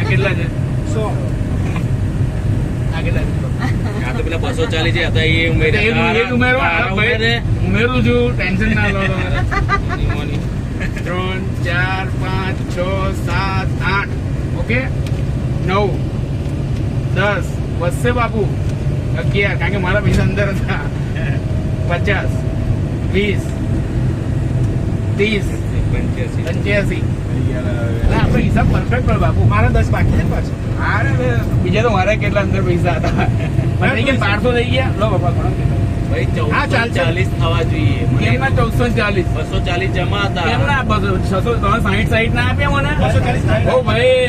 કેટલા છે? 100. આ કેટલા છે? આ તો પેલા 240 જે હતા એ ઉમેરું છું, ટેન્શન ના લો. 3 4 5 6 7 8 ઓકે 9 10 વધશે બાપુ 11 કારણ કે મારા પૈસા અંદર હતા. 50 20 30 85 આપણે હિસાબ પરફેક્ટ કર બાપુ. મારા 10 બાકી છે પાછું. અરે બીજા તો મારા કેટલા અંદર પૈસા હતા. મને થઈ ગયા 500 થઈ ગયા. લો બાપા ઘણો ભાઈ હા, ચાલ, 1440 થવા જોઈએ. કેમના 1440 240 જમા હતા. કેમના 600 60 ના આપ્યા મને? 240 ઓ ભાઈ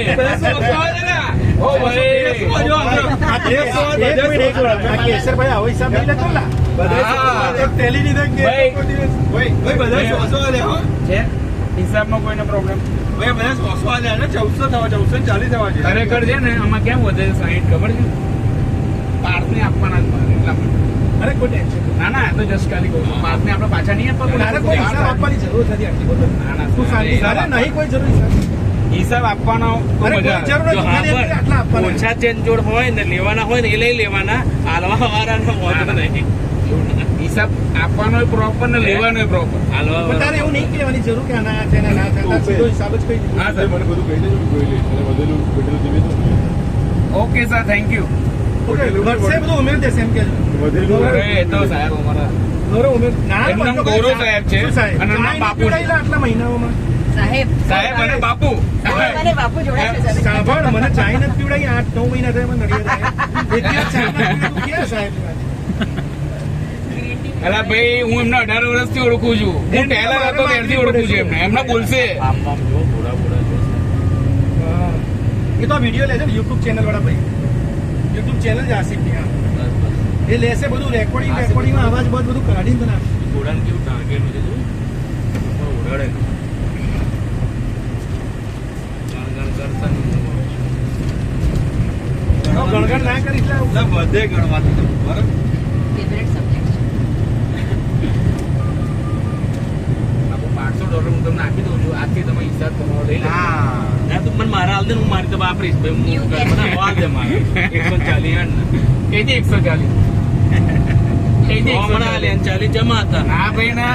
ઓ ભાઈ કેસરભાઈ આવો હિસાબ નહીં લેતો ને. છે હિસાબમાં કોઈને પ્રોબ્લેમ ખરેખર છે ને આમાં કેમ વધે 60 ખબર છે? પાર્થને આપવાના જ મારે એટલા માટે. અરે કોઈ ટેન્શન ના ના તો જસ્ટ ખાલી કહું છું. પાર્થને આપણે પાછા નહીં આપવા કોઈ હિસાબ આપવાની જરૂર નથી આટલી બધું. ના ના તું શાંતિ હિસાબ અરે નહીં કોઈ જરૂર હિસાબ. હિસાબ આપવાનો તો અરે કોઈ મજા આવે. જરૂર નથી ખાલી એટલે આટલા આપવાના. ઓછા ચેન જોડ હોય ને લેવાના હોય ને એ લઈ લેવાના. હાલવા વાળાનો વાંધો નહીં. હિસાબ આપવાનો પ્રોપર ને લેવાનો પ્રોપર. હાલવા પણ તારે એવું નહીં કહેવાની જરૂર કે આના છે ને ના છે. તારે સીધો હિસાબ જ કહી દીધો. હા sir okay sir thank you. Okay, વધશે બધું ઉમેરી દેશે એમ કહેજો. અરે એ તો સાહેબ અમારા ગૌરવ ઉમેર ના એમનું નામ ગૌરવ સાહેબ છે. શું સાહેબ? અને નામ ચાય બાપુ નહીં છે. પીવડાયેલા આટલા મહિનાઓમાં. સાહેબ સાહેબ અને બાપુ મને બાપુ જોડે છે સાહેબ. સાંભળ, મને ચાય નથી પીવડાવી 8-9 મહિના થયા મને નડિયાદ આવ્યા. એક દિવસ ચા નથી પીવી. તું ક્યાં સાહેબની વાત? અલા ભાઈ હું એમને 18 વર્ષથી ઓળખું છું. હું ટેલર હતો ત્યારથી ઓળખું છું એમને. એમને બોલશે આમ આમ જો થોડા હા. એ તો આ વિડીયો લેશે ને યુટ્યુબ ચેનલ વાળા ભાઈ. યુટ્યુબ ચેનલ જ આસિફની. હા, એ લેશે બધું રેકોર્ડિંગમાં અવાજ બધું કાઢીને તને આપશે. ઘોડાને કેવું ટાંગેલું છે જો. ઉડાડે ગણ કરતા ગણગણ ના કરીશ લે આવું. બધે ગણવાતું બરાબર. ફેવરેટ સબ્જેક્ટ બાપુ $500 હું તમને આપી દઉં છું. આજથી તમે હિસાબ તમારો લઈ લો. ના તું મને મારા હાલ દે હું મારી તો વાપરીશ ભાઈ. હું મને હવા દે મારે 140 કહી દે 140. કહી દે 140 જમા હતા. ના ભાઈ ના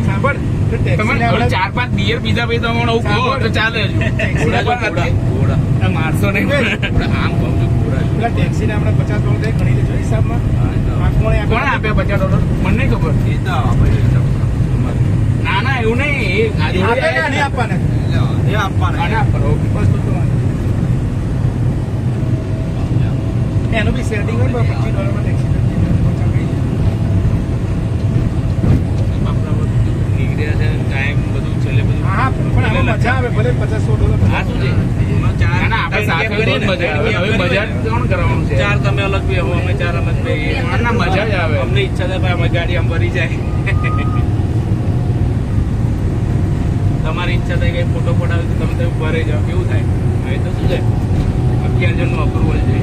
સાંભળ, તો તમે ટેક્સીને આપણે 4-5 બિયર પીધા પછી તમે આવું કહો તો ચાલે. ઘોડા મારશો નહીં. આમ કહું છું ઘોડા. પેલા ટેક્સીને આપણે $50 દે ગણી લેજો હિસાબમાં. આંખમાં કોણે આપ્યા $50? મને નહીં ખબર. એ તો આપણે ના ના એવું નહીં. એ આ જોડે આપે ને નહીં આપવાના. એ આપવાના આને આપવાનો. ઓકે. બસ તો વાંધો. એનું બી સેટિંગ હોય ને $25 માં ટેક્સી પહોંચા કરી દે. નીકળ્યા છે ટાઈમ બધું છેલ્લે બધું. હા પણ આમાં મજા આવે ભલે $50-100. આ શું છે? ના ના આપણે સાથે હોય તો જ મજા આવે. હવે મજા કોણ કરવાનું છે? ચાર તમે અલગ બી હો, અમે ચાર અલગ બી. ના મજા જ આવે. અમને ઈચ્છા થાય ભાઈ અમારી ગાડી આમ ભરી જાય. તમારી ઈચ્છા થાય કે ફોટો પડાવે તો તમે તો ભરે જાઓ કેવું થાય? હવે તો શું છે 11 જણનું અપ્રુવલ છે.